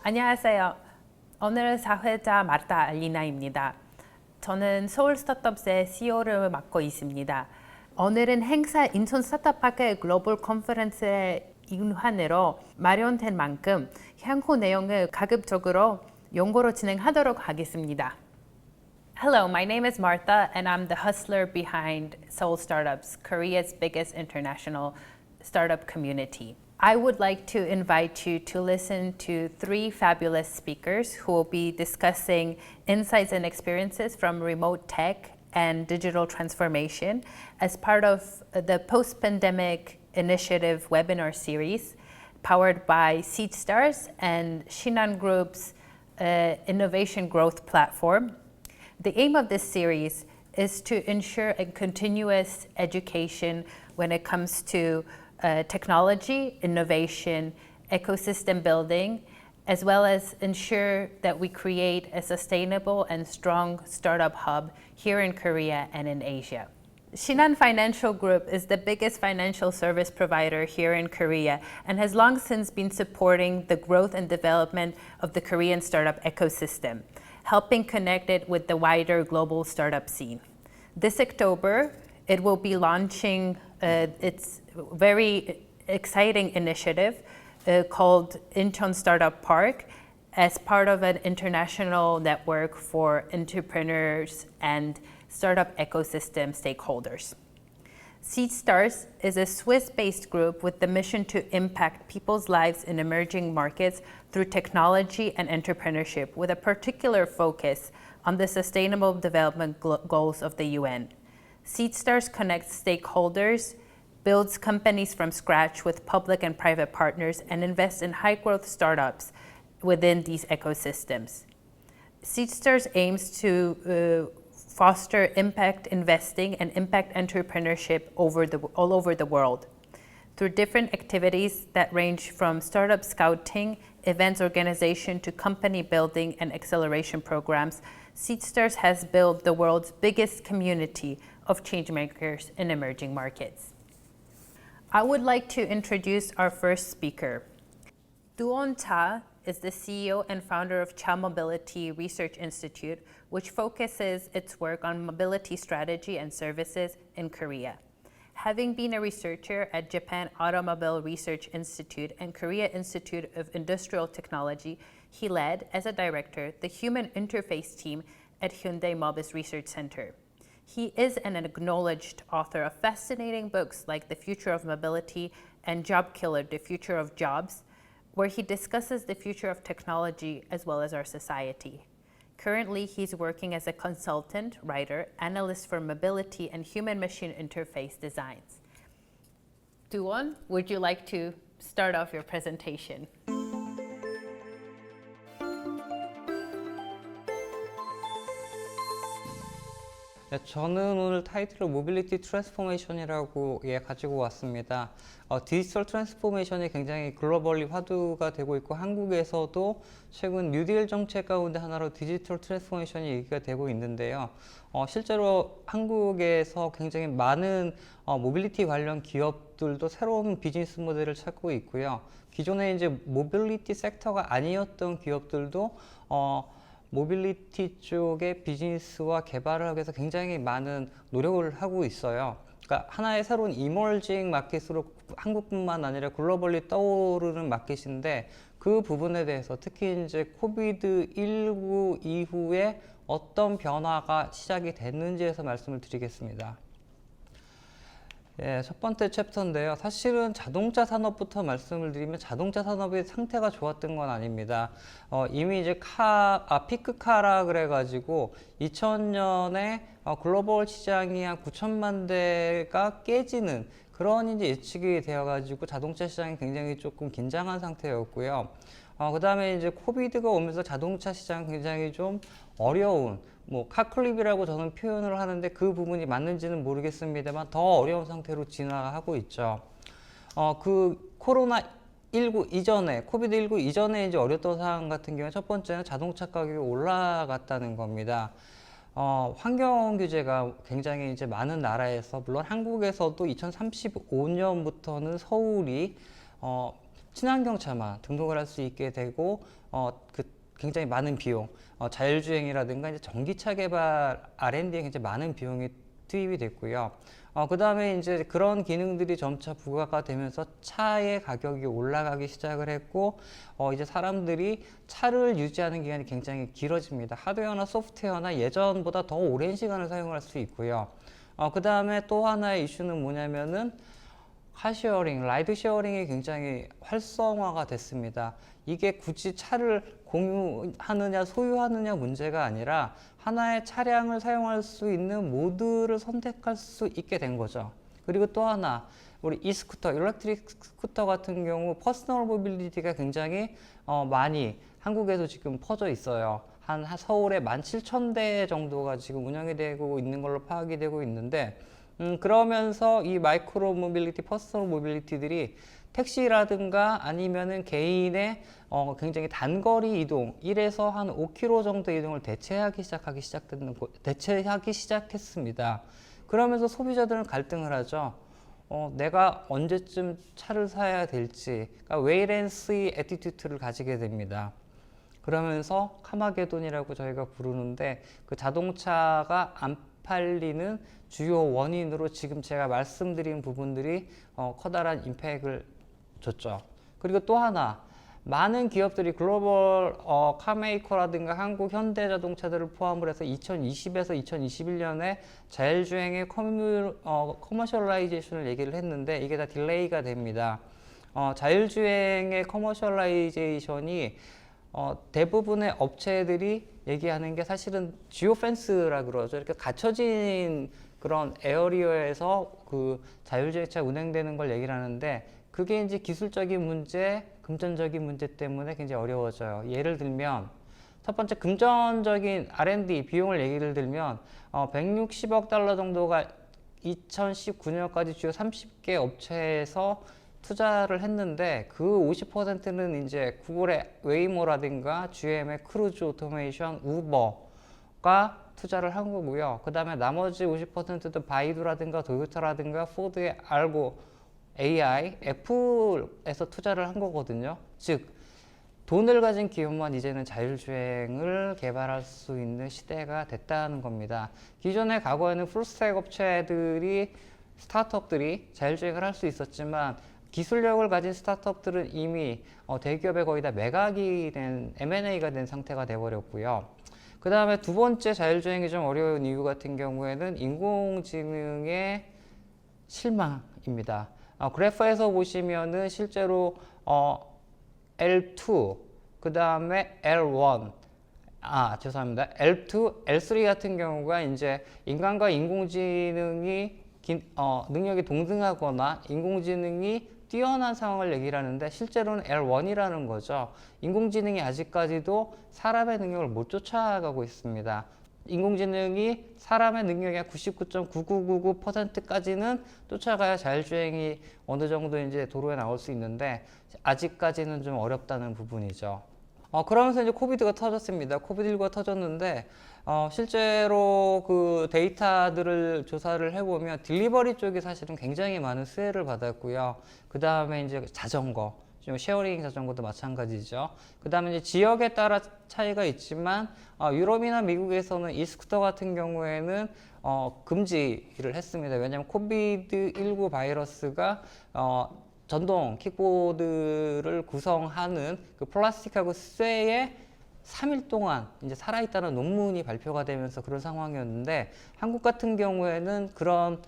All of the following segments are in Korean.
안녕하세요. 오늘은 사회자 마르타 알리나입니다. 저는 서울 스타트업스의 CEO를 맡고 있습니다. 오늘은 행사 인천 스타트업학회 글로벌 컨퍼런스의 일환으로 마련된 만큼 향후 내용을 가급적으로 영어로 진행하도록 하겠습니다. Hello, my name is Martha and I'm the hustler behind Seoul Startups, Korea's biggest international startup community. I would like to invite you to listen to three fabulous speakers who will be discussing insights and experiences from remote tech and digital transformation as part of the post-pandemic initiative webinar series powered by SeedStars and Shinhan Group's innovation growth platform. The aim of this series is to ensure a continuous education when it comes to technology, innovation, ecosystem building, as well as ensure that we create a sustainable and strong startup hub here in Korea and in Asia. Shinhan Financial Group is the biggest financial service provider here in Korea and has long since been supporting the growth and development of the Korean startup ecosystem, helping connect it with the wider global startup scene. This October, it will be launching its very exciting initiative called Incheon Startup Park as part of an international network for entrepreneurs and startup ecosystem stakeholders. SeedStars is a Swiss-based group with the mission to impact people's lives in emerging markets through technology and entrepreneurship, with a particular focus on the Sustainable Development Goals of the UN. SeedStars connects stakeholders, builds companies from scratch with public and private partners, and invests in high-growth startups within these ecosystems. SeedStars aims to foster impact investing and impact entrepreneurship all over the world through different activities that range from startup scouting, events organization, to company building and acceleration programs. SeedStars has built the world's biggest community of changemakers in emerging markets. I would like to introduce our first speaker. Duon Cha is the CEO and founder of Cha Mobility Research Institute, which focuses its work on mobility strategy and services in Korea. Having been a researcher at Japan Automobile Research Institute and Korea Institute of Industrial Technology, he led, as a director, the human interface team at Hyundai Mobis Research Center. He is an acknowledged author of fascinating books like The Future of Mobility and Job Killer, The Future of Jobs, where he discusses the future of technology as well as our society. Currently, he's working as a consultant, writer, analyst for mobility and human-machine interface designs. Duon, would you like to start off your presentation? 네, 저는 오늘 타이틀을 모빌리티 트랜스포메이션이라고 가지고 왔습니다. 디지털 트랜스포메이션이 굉장히 글로벌리 화두가 되고 있고, 한국에서도 최근 뉴딜 정책 가운데 하나로 디지털 트랜스포메이션이 얘기가 되고 있는데요. 실제로 한국에서 굉장히 많은 모빌리티 관련 기업들도 새로운 비즈니스 모델을 찾고 있고요. 기존에 이제 모빌리티 섹터가 아니었던 기업들도 모빌리티 쪽의 비즈니스와 개발을 하기 위해서 굉장히 많은 노력을 하고 있어요. 그러니까 하나의 새로운 이머징 마켓으로 한국뿐만 아니라 글로벌리 떠오르는 마켓인데, 그 부분에 대해서 특히 이제 코비드19 이후에 어떤 변화가 시작이 됐는지에서 말씀을 드리겠습니다. 첫 번째 챕터인데요. 사실은 자동차 산업부터 말씀을 드리면, 자동차 산업의 상태가 좋았던 건 아닙니다. 이미 이제 피크카라 그래가지고 2000년에 글로벌 시장이 한 9천만 대가 깨지는 그런 이제 예측이 되어가지고 자동차 시장이 굉장히 조금 긴장한 상태였고요. 그 다음에 이제 코비드가 오면서 자동차 시장 굉장히 좀 어려운, 카클립이라고 저는 표현을 하는데 그 부분이 맞는지는 모르겠습니다만 더 어려운 상태로 진화하고 있죠. 그 코로나19 이전에, 코비드19 이전에 이제 어렸던 상황 같은 경우에 첫 번째는 자동차 가격이 올라갔다는 겁니다. 환경 규제가 굉장히 이제 많은 나라에서, 물론 한국에서도 2035년부터는 서울이 친환경차만 등록을 할 수 있게 되고 굉장히 많은 비용, 자율주행이라든가 이제 전기차 개발 R&D에 굉장히 많은 비용이 투입이 됐고요. 그 다음에 이제 그런 기능들이 점차 부과가 되면서 차의 가격이 올라가기 시작을 했고, 이제 사람들이 차를 유지하는 기간이 굉장히 길어집니다. 하드웨어나 소프트웨어나 예전보다 더 오랜 시간을 사용할 수 있고요. 그 다음에 또 하나의 이슈는 뭐냐면은 카쉐어링, 라이드 쉐어링이 굉장히 활성화가 됐습니다. 이게 굳이 차를 공유하느냐 소유하느냐 문제가 아니라 하나의 차량을 사용할 수 있는 모드를 선택할 수 있게 된 거죠. 그리고 또 하나, 우리 이스쿠터, 일렉트릭 스쿠터 같은 경우 퍼스널 모빌리티가 굉장히 많이 한국에도 지금 퍼져 있어요. 한 서울에 17,000대 정도가 지금 운영이 되고 있는 걸로 파악이 되고 있는데, 그러면서 이 마이크로 모빌리티, 퍼스널 모빌리티들이 택시라든가 아니면은 개인의 굉장히 단거리 이동, 1에서 한 5km 정도 이동을 대체하기 시작했습니다. 그러면서 소비자들은 갈등을 하죠. 내가 언제쯤 차를 사야 될지, 그러니까 wait and see 애티튜드를 가지게 됩니다. 그러면서 카마게돈이라고 저희가 부르는데, 그 자동차가 안 팔리는 주요 원인으로 지금 제가 말씀드린 부분들이 커다란 임팩트를 줬죠. 그리고 또 하나, 많은 기업들이 글로벌 카메이커라든가 한국 현대자동차들을 포함을 해서 2020에서 2021년에 자율주행의 커머셜라이제이션을 얘기를 했는데, 이게 다 딜레이가 됩니다. 자율주행의 커머셜라이제이션이 대부분의 업체들이 얘기하는 게 사실은 지오펜스라 그러죠. 이렇게 갇혀진 그런 에어리어에서 그 자율주행차 운행되는 걸 얘기를 하는데, 그게 이제 기술적인 문제, 금전적인 문제 때문에 굉장히 어려워져요. 예를 들면 첫 번째, 금전적인 R&D 비용을 얘기를 들면 160억 달러 정도가 2019년까지 주요 30개 업체에서 투자를 했는데, 그 50%는 이제 구글의 웨이모라든가 GM의 크루즈 오토메이션, 우버가 투자를 한 거고요. 그 다음에 나머지 50%도 바이두라든가 도요타라든가 포드의 알고, AI, 애플에서 투자를 한 거거든요. 즉, 돈을 가진 기업만 이제는 자율주행을 개발할 수 있는 시대가 됐다는 겁니다. 기존의 과거에는 풀스택 업체들이, 스타트업들이 자율주행을 할 수 있었지만, 기술력을 가진 스타트업들은 이미 대기업에 거의 다 매각이 된, M&A가 된 상태가 돼버렸고요. 그 다음에 두 번째 자율주행이 좀 어려운 이유 같은 경우에는 인공지능의 실망입니다. 그래프에서 보시면은 실제로 L2, 그 다음에 L1, 죄송합니다. L2, L3 같은 경우가 이제 인간과 인공지능이 능력이 동등하거나 인공지능이 뛰어난 상황을 얘기를 하는데, 실제로는 L1이라는 거죠. 인공지능이 아직까지도 사람의 능력을 못 쫓아가고 있습니다. 인공지능이 사람의 능력의 99.9999%까지는 쫓아가야 자율주행이 어느 정도 이제 도로에 나올 수 있는데, 아직까지는 좀 어렵다는 부분이죠. 그러면서 이제 코비드가 터졌습니다. 코비드19가 터졌는데, 실제로 그 데이터들을 조사를 해보면 딜리버리 쪽이 사실은 굉장히 많은 수혜를 받았고요. 그 다음에 이제 자전거, 쉐어링 자전거도 마찬가지죠. 그 다음에 이제 지역에 따라 차이가 있지만, 유럽이나 미국에서는 이스쿠터 같은 경우에는 금지를 했습니다. 왜냐하면 코비드19 바이러스가 전동 킥보드를 구성하는 그 플라스틱하고 쇠에 3일 동안 이제 살아있다는 논문이 발표가 되면서 그런 상황이었는데, 한국 같은 경우에는 그런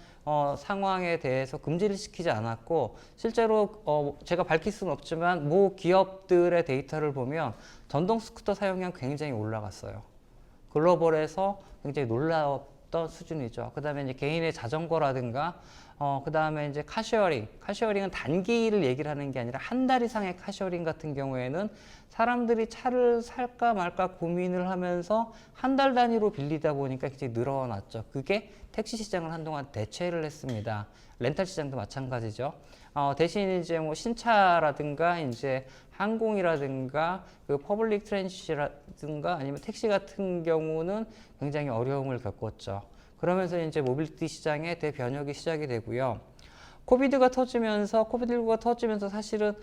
상황에 대해서 금지를 시키지 않았고, 실제로 제가 밝힐 수는 없지만 모 기업들의 데이터를 보면 전동 스쿠터 사용량 굉장히 올라갔어요. 글로벌에서 굉장히 놀라웠던 수준이죠. 그 다음에 이제 개인의 자전거라든가 그 다음에 이제 카쉐어링은 단기를 얘기를 하는 게 아니라 한 달 이상의 카쉐어링 같은 경우에는 사람들이 차를 살까 말까 고민을 하면서 한 달 단위로 빌리다 보니까 굉장히 늘어났죠. 그게 택시 시장을 한동안 대체를 했습니다. 렌탈 시장도 마찬가지죠. 대신 이제 뭐 신차라든가 이제 항공이라든가 그 퍼블릭 트랜시라든가 아니면 택시 같은 경우는 굉장히 어려움을 겪었죠. 그러면서 이제 모빌리티 시장의 대변혁이 시작이 되고요. 코비드19가 터지면서 사실은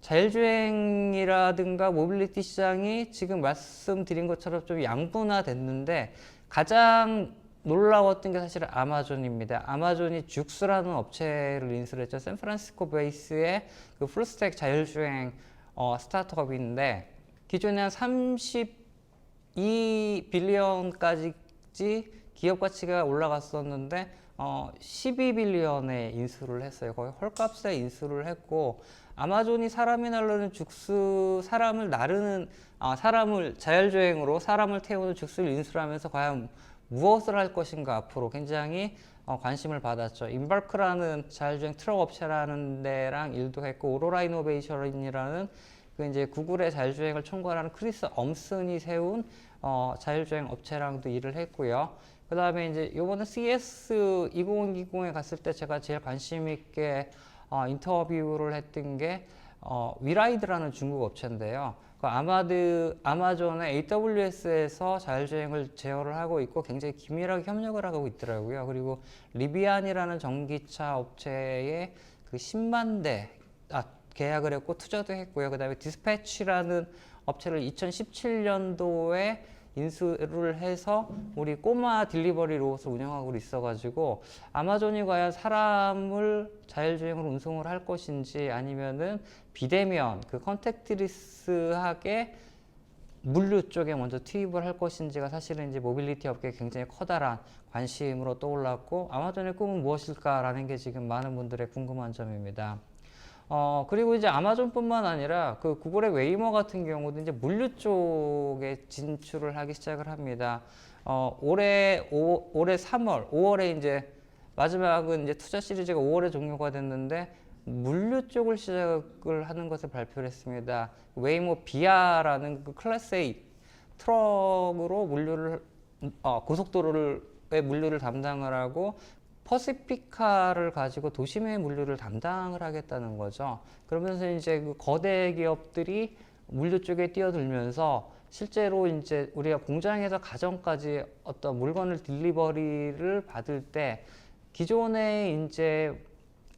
자율주행이라든가 모빌리티 시장이 지금 말씀드린 것처럼 좀 양분화됐는데 가장 놀라웠던 게 사실은 아마존입니다. 아마존이 죽스라는 업체를 인수를 했죠. 샌프란시스코 베이스의 그 풀스택 자율주행 스타트업인데 기존에 한 32빌리언까지 기업 가치가 올라갔었는데 12빌리언에 인수를 했어요. 거의 헐값에 인수를 했고 아마존이 사람이 나르는 죽수 사람을 나르는 사람을 자율주행으로 사람을 태우는 죽수를 인수를 하면서 과연 무엇을 할 것인가 앞으로 굉장히 관심을 받았죠. 임바크라는 자율주행 트럭 업체라는 데랑 일도 했고 오로라 이노베이션이라는 그 이제 구글의 자율주행을 총괄하는 크리스 엄슨이 세운 자율주행 업체랑도 일을 했고요. 그 다음에 이제 요번에 CES 2020에 갔을 때 제가 제일 관심 있게 인터뷰를 했던 게 위라이드라는 중국 업체인데요. 그 아마존의 AWS에서 자율주행을 제어를 하고 있고 굉장히 긴밀하게 협력을 하고 있더라고요. 그리고 리비안이라는 전기차 업체에 그 10만 대 계약을 했고 투자도 했고요. 그 다음에 디스패치라는 업체를 2017년도에 인수를 해서 우리 꼬마 딜리버리 로봇을 운영하고 있어가지고 아마존이 과연 사람을 자율주행으로 운송을 할 것인지 아니면은 비대면 그 컨택트리스하게 물류 쪽에 먼저 투입을 할 것인지가 사실은 이제 모빌리티 업계에 굉장히 커다란 관심으로 떠올랐고 아마존의 꿈은 무엇일까라는 게 지금 많은 분들의 궁금한 점입니다. 그리고 이제 아마존뿐만 아니라 그 구글의 웨이모 같은 경우도 이제 물류 쪽에 진출을 하기 시작을 합니다. 올해 3월, 5월에 이제 마지막은 이제 투자 시리즈가 5월에 종료가 됐는데 물류 쪽을 시작을 하는 것을 발표를 했습니다. 웨이모 비아라는 그 클래스 A 트럭으로 물류를 고속도로의 물류를 담당을 하고 퍼시피카를 가지고 도심의 물류를 담당을 하겠다는 거죠. 그러면서 이제 그 거대 기업들이 물류 쪽에 뛰어들면서 실제로 이제 우리가 공장에서 가정까지 어떤 물건을 딜리버리를 받을 때 기존에 이제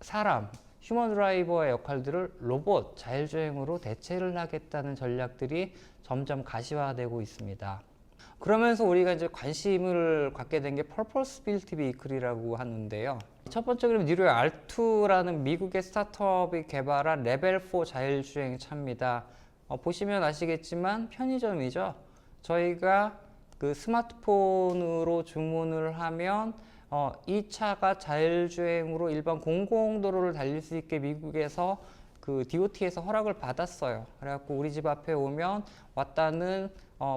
사람, 휴먼 드라이버의 역할들을 로봇, 자율주행으로 대체를 하겠다는 전략들이 점점 가시화되고 있습니다. 그러면서 우리가 이제 관심을 갖게 된 게 Purpose Built Vehicle이라고 하는데요. 첫 번째 그림 니로의 R2라는 미국의 스타트업이 개발한 레벨 4 자율주행 차입니다. 보시면 아시겠지만 편의점이죠. 저희가 그 스마트폰으로 주문을 하면 이 차가 자율주행으로 일반 공공도로를 달릴 수 있게 미국에서 그 DOT에서 허락을 받았어요. 그래갖고 우리 집 앞에 오면 왔다는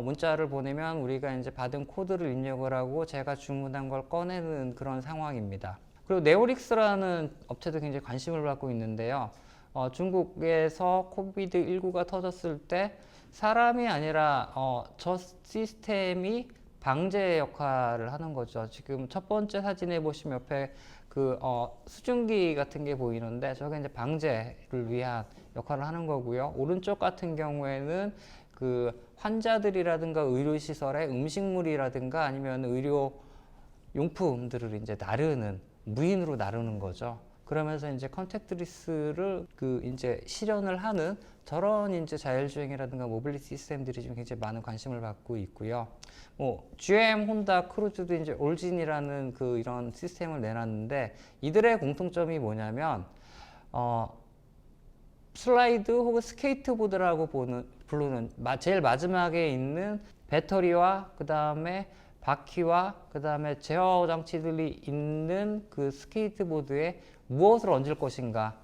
문자를 보내면 우리가 이제 받은 코드를 입력을 하고 제가 주문한 걸 꺼내는 그런 상황입니다. 그리고 네오릭스라는 업체도 굉장히 관심을 받고 있는데요. 중국에서 코비드19가 터졌을 때 사람이 아니라 저 시스템이 방제 역할을 하는 거죠. 지금 첫 번째 사진에 보시면 옆에 그 수증기 같은 게 보이는데 저게 이제 방제를 위한 역할을 하는 거고요. 오른쪽 같은 경우에는 그 환자들이라든가 의료시설에 음식물이라든가 아니면 의료 용품들을 이제 나르는 무인으로 나르는 거죠. 그러면서 이제 컨택트리스를 그 이제 실현을 하는 저런 이제 자율주행이라든가 모빌리티 시스템들이 지금 굉장히 많은 관심을 받고 있고요. 뭐 GM, 혼다, 크루즈도 이제 올진이라는 그 이런 시스템을 내놨는데 이들의 공통점이 뭐냐면 슬라이드 혹은 스케이트보드라고 부르는 제일 마지막에 있는 배터리와 그 다음에 바퀴와 그 다음에 제어 장치들이 있는 그 스케이트보드에 무엇을 얹을 것인가.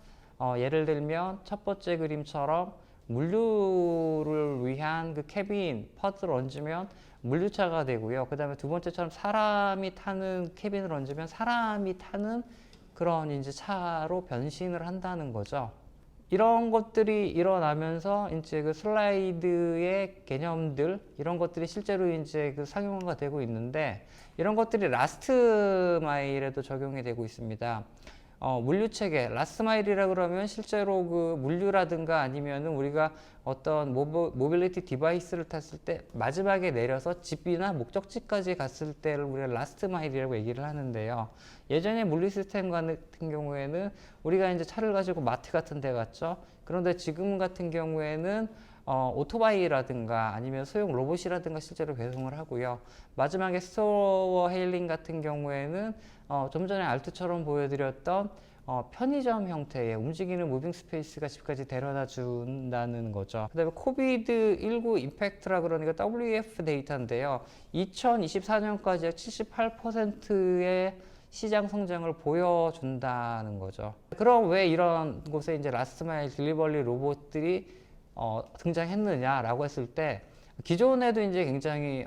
예를 들면 첫 번째 그림처럼 물류를 위한 그 캐빈 파트를 얹으면 물류차가 되고요. 그 다음에 두 번째처럼 사람이 타는 캐빈을 얹으면 사람이 타는 그런 이제 차로 변신을 한다는 거죠. 이런 것들이 일어나면서 이제 그 슬라이드의 개념들 이런 것들이 실제로 이제 그 상용화가 되고 있는데 이런 것들이 라스트 마일에도 적용이 되고 있습니다. 물류 체계, 라스트 마일이라 그러면 실제로 그 물류라든가 아니면은 우리가 어떤 모빌리티 디바이스를 탔을 때 마지막에 내려서 집이나 목적지까지 갔을 때를 우리가 라스트 마일이라고 얘기를 하는데요. 예전에 물류 시스템 같은 경우에는 우리가 이제 차를 가지고 마트 같은 데 갔죠. 그런데 지금 같은 경우에는 오토바이라든가 아니면 소형 로봇이라든가 실제로 배송을 하고요. 마지막에 스토어 헤일링 같은 경우에는 좀 전에 알트처럼 보여드렸던 편의점 형태의 움직이는 무빙 스페이스가 집까지 데려다 준다는 거죠. 그 다음에 코비드19 임팩트라 그러니까 WEF 데이터인데요. 2024년까지 78%의 시장 성장을 보여준다는 거죠. 그럼 왜 이런 곳에 이제 라스트 마일 딜리버리 로봇들이 등장했느냐라고 했을 때 기존에도 이제 굉장히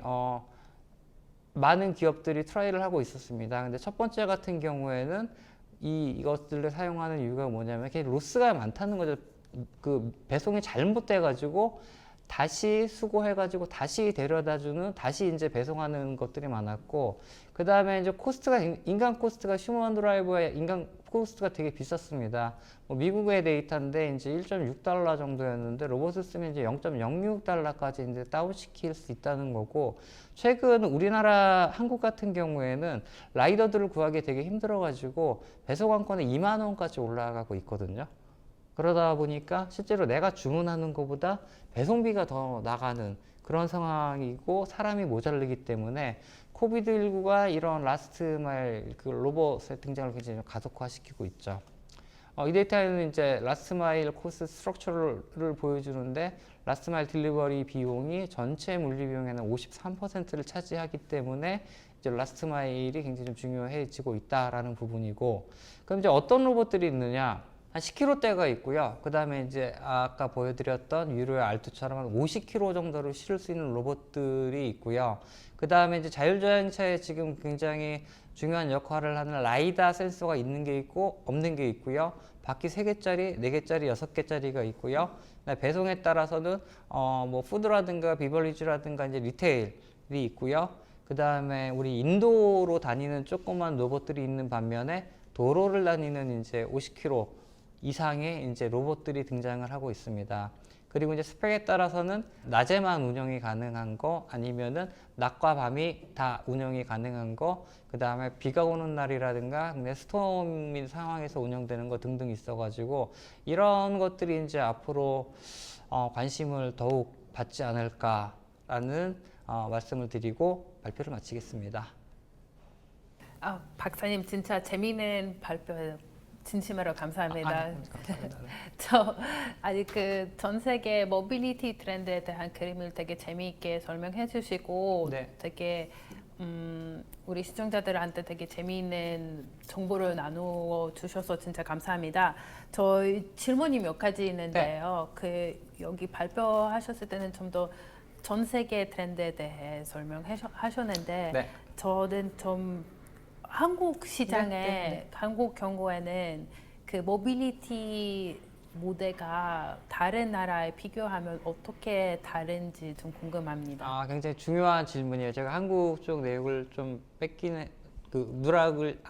많은 기업들이 트라이를 하고 있었습니다. 근데 첫 번째 같은 경우에는 이것들을 사용하는 이유가 뭐냐면 로스가 많다는 거죠. 그 배송이 잘못돼 가지고 다시 수거해가지고 다시 데려다주는 다시 이제 배송하는 것들이 많았고, 그 다음에 이제 코스트가 인간 코스트가 휴먼 드라이버의 인간 코스트가 되게 비쌌습니다. 미국의 데이터인데 이제 1.6달러 정도였는데 로봇을 쓰면 이제 0.06달러까지 이제 다운시킬 수 있다는 거고, 최근 우리나라 한국 같은 경우에는 라이더들을 구하기 되게 힘들어가지고 배송 한 건에 2만 원까지 올라가고 있거든요. 그러다 보니까 실제로 내가 주문하는 것보다 배송비가 더 나가는 그런 상황이고 사람이 모자르기 때문에 코비드19가 이런 라스트 마일 그 로봇의 등장을 굉장히 가속화시키고 있죠. 이 데이터에는 이제 라스트 마일 코스트 스트럭처를 보여주는데 라스트 마일 딜리버리 비용이 전체 물류 비용에는 53%를 차지하기 때문에 이제 라스트 마일이 굉장히 좀 중요해지고 있다라는 부분이고, 그럼 이제 어떤 로봇들이 있느냐? 한 10kg대가 있고요. 그 다음에 이제 아까 보여드렸던 유로의 알투처럼 한 50kg 정도를 실을 수 있는 로봇들이 있고요. 그 다음에 이제 자율주행차에 지금 굉장히 중요한 역할을 하는 라이다 센서가 있는 게 있고 없는 게 있고요. 바퀴 3개짜리, 4개짜리, 6개짜리가 있고요. 배송에 따라서는 뭐 푸드라든가 비버리지라든가 이제 리테일이 있고요. 그 다음에 우리 인도로 다니는 조그만 로봇들이 있는 반면에 도로를 다니는 이제 50km 이상의 이제 로봇들이 등장을 하고 있습니다. 그리고 이제 스펙에 따라서는 낮에만 운영이 가능한 거, 아니면은 낮과 밤이 다 운영이 가능한 거, 그 다음에 비가 오는 날이라든가 스톰인 상황에서 운영되는 거 등등 있어가지고 이런 것들이 이제 앞으로 관심을 더욱 받지 않을까라는 말씀을 드리고 발표를 마치겠습니다. 박사님 진짜 재미있는 발표 진심으로 감사합니다. 감사합니다. 아니 그 전 세계 모빌리티 트렌드에 대한 그림을 되게 재미있게 설명해 주시고 네. 되게 우리 시청자들한테 되게 재미있는 정보를 나누어 주셔서 진짜 감사합니다. 저희 질문이 몇 가지 있는데요. 그 여기 발표하셨을 때는 좀 더 전 세계 트렌드에 대해 설명하셨는데 네. 저는 좀 한국 시장에 한국 경우에는 그 모빌리티 모델가 다른 나라에 비교하면 어떻게 다른지 좀 궁금합니다. 굉장히 중요한 질문이에요. 제가 한국 쪽 내용을 좀 누락을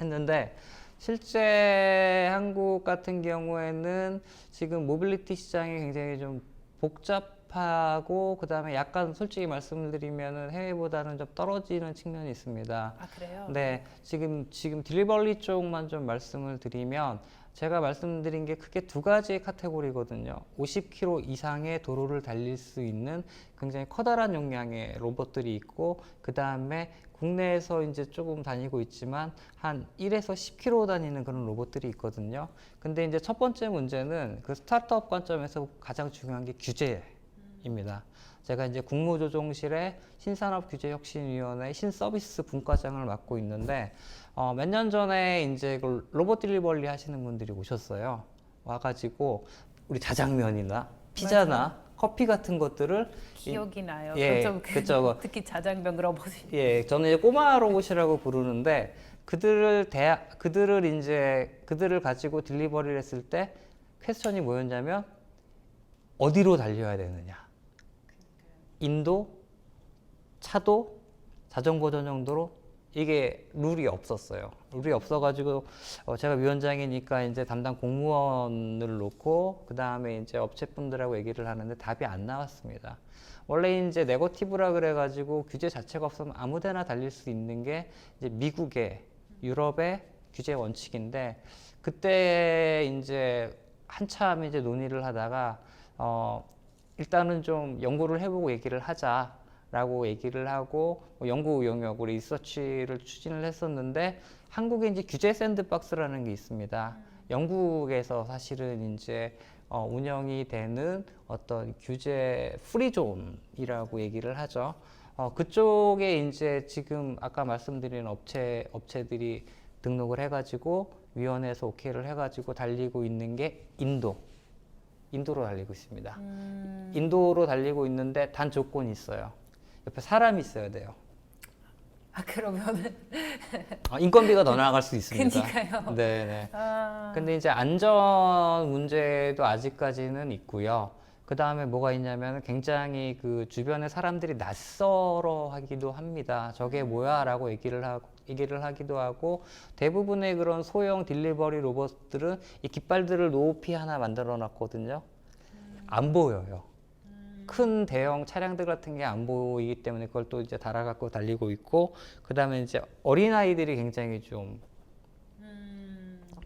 했는데, 실제 한국 같은 경우에는 지금 모빌리티 시장이 굉장히 좀 복잡하고, 그 다음에 약간 솔직히 말씀을 드리면은 해외보다는 좀 떨어지는 측면이 있습니다. 그래요? 네, 지금 딜리버리 쪽만 좀 말씀을 드리면, 제가 말씀드린 게 크게 두 가지 카테고리거든요. 50km 이상의 도로를 달릴 수 있는 굉장히 커다란 용량의 로봇들이 있고, 그 다음에 국내에서 이제 조금 다니고 있지만 한 1에서 10km 다니는 그런 로봇들이 있거든요. 근데 이제 첫 번째 문제는 그 스타트업 관점에서 가장 중요한 게 규제입니다. 제가 이제 국무조정실의 신산업규제혁신위원회 신서비스 분과장을 맡고 있는데, 몇 년 전에 이제 그 로봇 딜리버리 하시는 분들이 오셨어요. 와가지고 우리 자장면이나 피자나 커피 같은 것들을 기억이 나요. 예, 그쵸. 특히 자장면 로봇이. 예, 저는 이제 꼬마 로봇이라고 부르는데, 그들을 가지고 딜리버리를 했을 때 퀘스천이 뭐였냐면 어디로 달려야 되느냐. 인도, 차도, 자전거 전용도로, 이게 룰이 없었어요. 룰이 없어가지고 제가 위원장이니까 이제 담당 공무원을 놓고 그 다음에 이제 업체분들하고 얘기를 하는데 답이 안 나왔습니다. 원래 이제 네거티브라 그래가지고 규제 자체가 없으면 아무데나 달릴 수 있는 게 이제 미국의 유럽의 규제 원칙인데 그때 이제 한참 이제 논의를 하다가 일단은 좀 연구를 해보고 얘기를 하자라고 얘기를 하고 연구 용역 우리 리서치를 추진을 했었는데 한국에 이제 규제 샌드박스라는 게 있습니다. 영국에서 사실은 이제 운영이 되는 어떤 규제 프리존이라고 얘기를 하죠. 그쪽에 이제 지금 아까 말씀드린 업체들이 등록을 해가지고 위원회에서 오케이를 해가지고 달리고 있는 게 인도로 달리고 있습니다. 인도로 달리고 있는데 단 조건이 있어요. 옆에 사람이 있어야 돼요. 아 그러면은 인건비가 더 나갈 수 있습니다. 그러니까요. 네네. 아, 근데 이제 안전 문제도 아직까지는 있고요. 그 다음에 뭐가 있냐면 굉장히 그 주변에 사람들이 낯설어 하기도 합니다. 저게 뭐야? 라고 얘기를 하기도 하고 대부분의 그런 소형 딜리버리 로봇들은 이 깃발들을 높이 하나 만들어 놨거든요. 안 보여요. 큰 대형 차량들 같은 게 안 보이기 때문에 그걸 또 이제 달아갖고 달리고 있고 그 다음에 이제 어린아이들이 굉장히 좀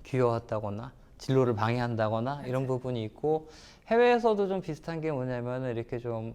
귀여웠다거나 진로를 방해한다거나 이런 부분이 있고 해외에서도 좀 비슷한 게 뭐냐면 이렇게 좀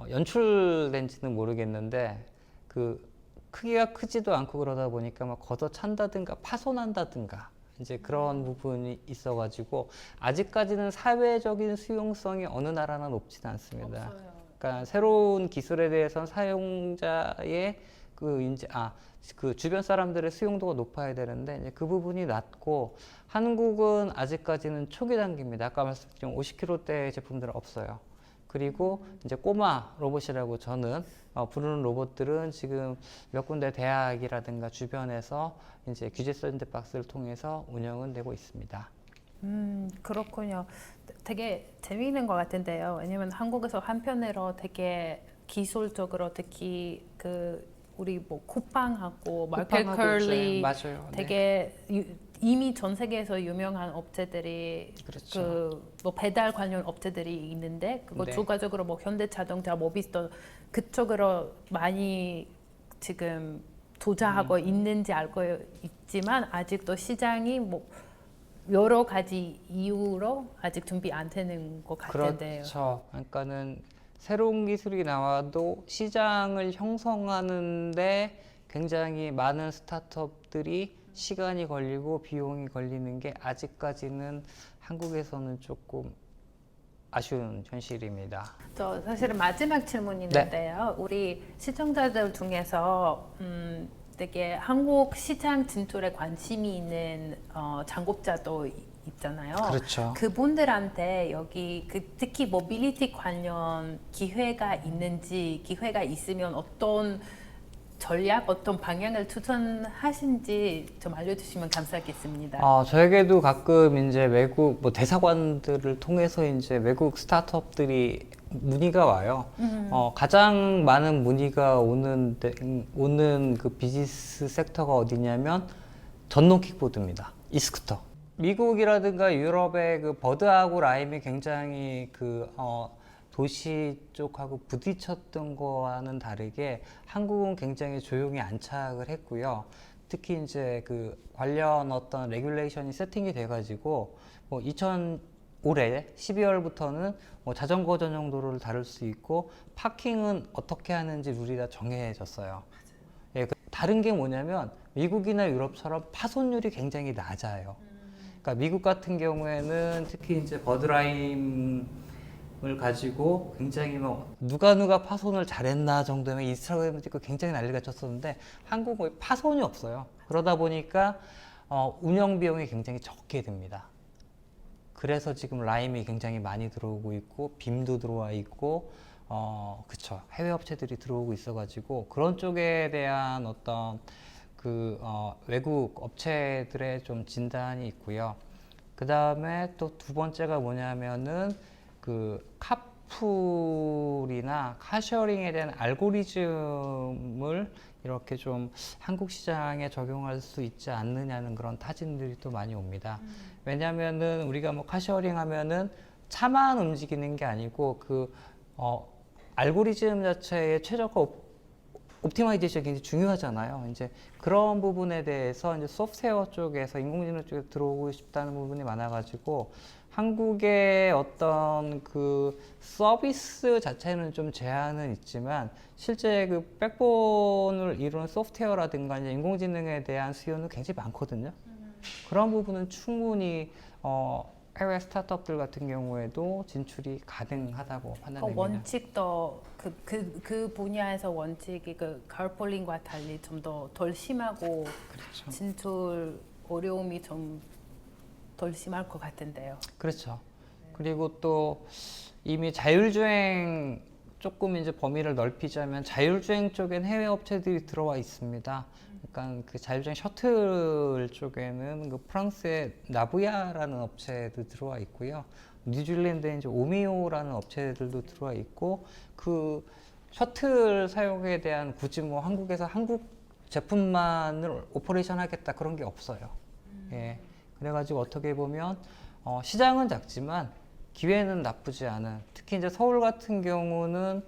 연출된지는 모르겠는데 그 크기가 크지도 않고 그러다 보니까 막 걷어찬다든가 파손한다든가 이제 그런 부분이 있어가지고 아직까지는 사회적인 수용성이 어느 나라나 높지는 않습니다. 없어요. 그러니까 새로운 기술에 대해서는 사용자의 그 주변 사람들의 수용도가 높아야 되는데 이제 그 부분이 낮고 한국은 아직까지는 초기 단계입니다. 아까 말씀드린 50kg대 제품들은 없어요. 그리고 이제 꼬마 로봇이라고 저는 부르는 로봇들은 지금 몇 군데 대학이라든가 주변에서 이제 규제 샌드박스를 통해서 운영은 되고 있습니다. 그렇군요. 되게 재미있는 것 같은데요. 왜냐면 한국에서 한편으로 되게 기술적으로 특히 그 우리 뭐 쿠팡하고 마켓 쿠팡하고 컬리 맞아요. 네. 되게 이미 전 세계에서 유명한 업체들이 그렇죠. 그 뭐 배달 관련 업체들이 있는데 그거 네. 추가적으로 뭐 현대자동차, 모비스터 그쪽으로 많이 지금 투자하고 있는지 알고 있지만 아직도 시장이 뭐 여러 가지 이유로 아직 준비 안 되는 것 같은데요. 그렇죠. 그러니까는 새로운 기술이 나와도 시장을 형성하는데 굉장히 많은 스타트업들이 시간이 걸리고 비용이 걸리는 게 아직까지는 한국에서는 조금 아쉬운 현실입니다. 저 사실은 마지막 질문이 있는데요. 우리 시청자들 중에서 되게 한국 시장 진출에 관심이 있는 창업자도 있잖아요. 그렇죠. 그분들한테 여기 특히 모빌리티 관련 기회가 있는지 기회가 있으면 어떤 전략, 어떤 방향을 추천하신지 좀 알려주시면 감사하겠습니다. 저에게도 가끔 이제 외국 뭐 대사관들을 통해서 이제 외국 스타트업들이 문의가 와요. 가장 많은 문의가 오는 그 비즈니스 섹터가 어디냐면 전동 킥보드입니다. 이스쿠터. 미국이라든가 유럽의 그 버드하고 라임이 굉장히 도시 쪽하고 부딪혔던 거와는 다르게 한국은 굉장히 조용히 안착을 했고요. 특히 이제 그 관련 어떤 레귤레이션이 세팅이 돼가지고 뭐 올해 12월부터는 뭐 자전거 전용 도로를 다룰 수 있고 파킹은 어떻게 하는지 룰이 다 정해졌어요. 예, 다른 게 뭐냐면 미국이나 유럽처럼 파손율이 굉장히 낮아요. 그러니까 미국 같은 경우에는 특히 이제 버드라임을 가지고 굉장히 뭐 누가 파손을 잘했나 정도면 인스타그램을 찍고 굉장히 난리가 쳤었는데 한국은 거의 파손이 없어요. 그러다 보니까 운영 비용이 굉장히 적게 듭니다. 그래서 지금 라임이 굉장히 많이 들어오고 있고 빔도 들어와 있고 그쵸, 해외 업체들이 들어오고 있어가지고 그런 쪽에 대한 어떤 외국 업체들의 좀 진단이 있고요. 그 다음에 또 두 번째가 뭐냐면은 카풀이나 카쉐어링에 대한 알고리즘을 이렇게 좀 한국 시장에 적용할 수 있지 않느냐는 그런 타진들이 또 많이 옵니다. 왜냐면은 우리가 뭐 카쉐어링 하면은 차만 움직이는 게 아니고 알고리즘 자체의 최저가 옵티마이제이션이 굉장히 중요하잖아요. 이제 그런 부분에 대해서 이제 소프트웨어 쪽에서 인공지능 쪽에 들어오고 싶다는 부분이 많아가지고 한국의 어떤 그 서비스 자체는 좀 제한은 있지만 실제 그 백본을 이루는 소프트웨어라든가 이제 인공지능에 대한 수요는 굉장히 많거든요. 그런 부분은 충분히 해외 스타트업들 같은 경우에도 진출이 가능하다고 판단됩니다. 원칙도 그 분야에서 원칙이 그 카풀링과 달리 좀 더 덜 심하고 그렇죠. 진출 어려움이 좀 덜 심할 것 같은데요. 그렇죠. 그리고 또 이미 자율주행 조금 이제 범위를 넓히자면 자율주행 쪽엔 해외 업체들이 들어와 있습니다. 그러니까 그 자율주행 셔틀 쪽에는 그 프랑스의 나부야라는 업체도 들어와 있고요. 뉴질랜드에 이제 오미오라는 업체들도 들어와 있고 그 셔틀 사용에 대한 굳이 뭐 한국에서 한국 제품만을 오퍼레이션 하겠다 그런 게 없어요. 예. 그래가지고 어떻게 보면 시장은 작지만 기회는 나쁘지 않은, 특히 이제 서울 같은 경우는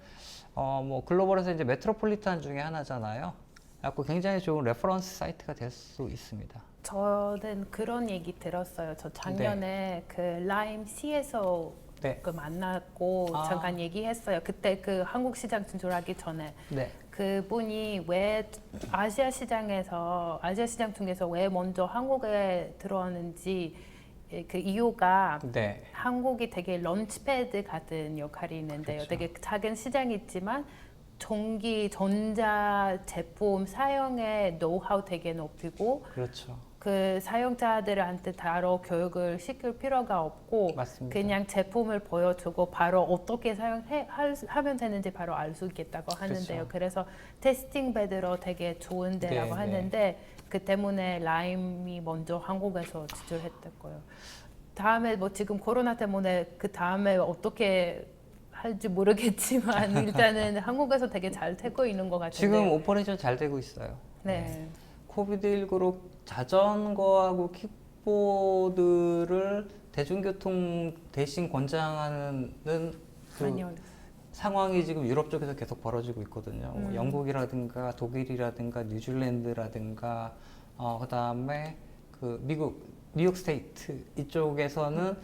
뭐 글로벌에서 이제 메트로폴리탄 중에 하나잖아요. 그래서 굉장히 좋은 레퍼런스 사이트가 될 수 있습니다. 저는 그런 얘기 들었어요. 저 작년에 그 라임 C에서 네. 그 만났고 잠깐 얘기했어요. 그때 그 한국 시장 진출하기 전에 네. 그분이 왜 아시아 시장 중에서 왜 먼저 한국에 들어왔는지 그 이유가 네. 한국이 되게 런치패드 같은 역할이 있는데요. 그렇죠. 되게 작은 시장이 있지만 전자 제품 사용의 노하우 되게 높이고 그렇죠. 그 사용자들한테 바로 교육을 시킬 필요가 없고 맞습니다. 그냥 제품을 보여주고 바로 어떻게 하면 되는지 바로 알 수 있겠다고 하는데요. 그렇죠. 그래서 테스팅 베드로 되게 좋은 데라고 네, 하는데 그 때문에 라임이 먼저 한국에서 진출했다고요. 다음에 뭐 지금 코로나 때문에 그 다음에 어떻게 할지 모르겠지만 일단은 한국에서 되게 잘 되고 있는 것 같은데. 지금 오퍼레이션 잘 되고 있어요. 네. 코비드19로 자전거하고 킥보드를 대중교통 대신 권장하는 아니요. 상황이 지금 유럽 쪽에서 계속 벌어지고 있거든요. 뭐 영국이라든가 독일이라든가 뉴질랜드라든가 그다음에 그 미국 뉴욕 스테이트 이쪽에서는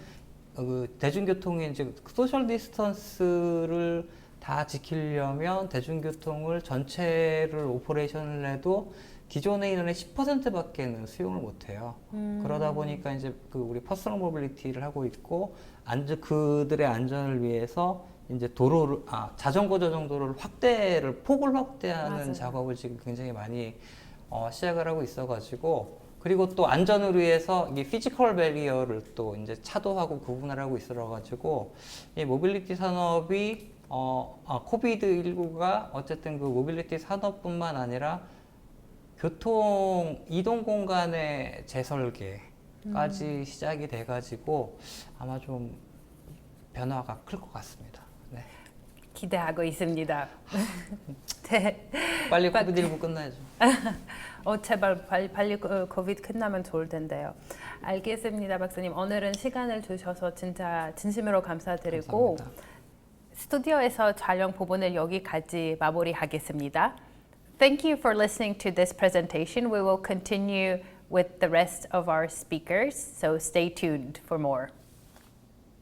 그 대중교통의 이제 소셜 디스턴스를 다 지키려면 대중교통을 전체를 오퍼레이션을 해도 기존의 인원의 10%밖에는 수용을 못해요. 그러다 보니까 이제 그 우리 퍼스널 모빌리티를 하고 있고 그들의 안전을 위해서 이제 자전거 전용도로를 폭을 확대하는 맞아요. 작업을 지금 굉장히 많이 시작을 하고 있어가지고, 그리고 또 안전을 위해서 이 피지컬 배리어를 또 이제 차도하고 구분을 하고 있어가지고 이 모빌리티 산업이 코비드19가 어쨌든 그 모빌리티 산업뿐만 아니라 이동 공간의 재설계까지 시작이 돼가지고 아마 좀 변화가 클 것 같습니다. 네. 기대하고 있습니다. 네. 빨리 코비드19 끝나야죠. 제발 빨리 코비드 끝나면 좋을 텐데요. 알겠습니다, 박사님. 오늘은 시간을 주셔서 진짜 진심으로 감사드리고 감사합니다. 스튜디오에서 촬영 부분을 여기까지 마무리하겠습니다. Thank you for listening to this presentation. We will continue with the rest of our speakers, so stay tuned for more.